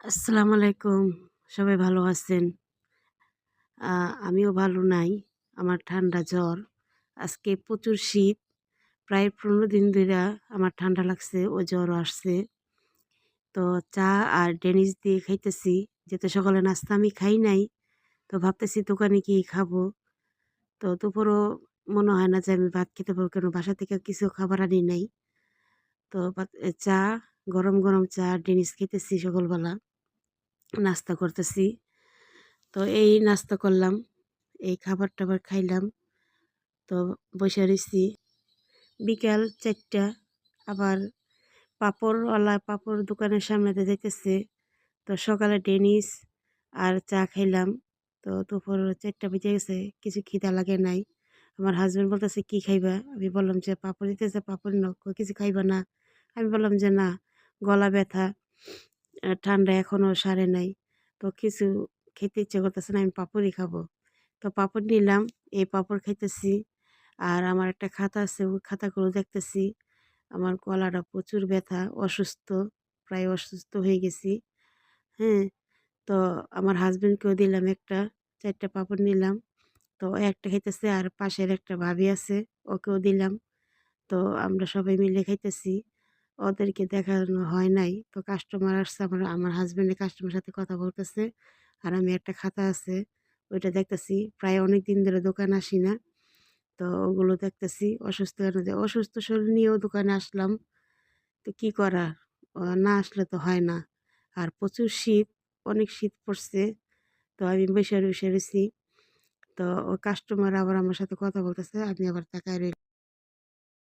আসসালামু আলাইকুম। সবাই ভালো আছেন? আ আমিও ভালো নাই। আমার ঠান্ডা জ্বর। আজকে প্রচুর শীত। প্রায় ১৫ দিন ধইরা আমার ঠান্ডা লাগছে ও জ্বরও আসছে। তো চা আর ডেনিস দিয়ে খাইতেছি। যেহেতু সকালে নাস্তা আমি খাই নাই। তো ভাবতেছি দোকানে গিয়ে খাবো। তো দুপুরও মনে হয় না যে আমি ভাত খেতে পারবো। কারণ বাসা থেকে কিছু খাবার আনি নাই। তো চা গরম, গরম চা ডেনিস খাইতেছি সকালবেলা। নাস্তা করতেছি। তো এই নাস্তা করলাম। এই খাবার-টাবার খাইলাম। তো বইসা রইছি। বিকাল ৪টা আবার পাপড়ওয়ালা পাপড় দোকানের সামনে দিয়ে যাইতেছে। তো সকালে ডেনিস আর চা খাইলাম। তো দুপুর ৪টা বেজে গেছে। কিছু খিদা লাগে নাই। আমার হাসব্যান্ড বলতেছে, "কি খাইবা?" আমি বললাম যে, "পাপড় দিতেছে, পাপড় নাও।" কয়, "কিছু খাইবা না?" আমি বললাম যে, "না, গলা ব্যথা, ঠান্ডা এখনো সারে নাই। তো কিছু খেতে ইচ্ছে করতেছে না, আমি পাপড়ই খাবো।" তো পাপড় নিলাম। এই পাপড় খাইতেছি। আর আমার একটা খাতা আছে, ওই খাতাগুলো দেখতেছি। আমার গলাটা প্রচুর ব্যথা, অসুস্থ, প্রায় অসুস্থ হয়ে গেছি। হ্যাঁ? তো আমার হাসব্যান্ডকেও দিলাম একটা, ৪ টা পাপড় নিলাম। তো ও একটা খাইতেছে আর পাশের একটা ভাবি আছে, ওকেও দিলাম। তো আমরা সবাই মিলে খাইতেছি। ওদেরকে দেখানো হয় নাই। তো কাস্টমার আসছে, আমার আমার হাসব্যান্ডের কাস্টমারের সাথে কথা বলতেছে। আর আমি একটা খাতা আছে, ওইটা দেখতেছি। প্রায় অনেকদিন ধরে দোকানে আসি না। তো ওগুলো দেখতেছি। অসুস্থ শরীর নিয়েও দোকানে আসলাম। তো কি করার? না আসলে তো হয় না। আর প্রচুর শীত, অনেক শীত পড়ছে। তো আমি বইসা রইছি। তো ও কাস্টমার আবার আমার সাথে কথা বলতেছে। আমি আবার তাকায় রইলাম।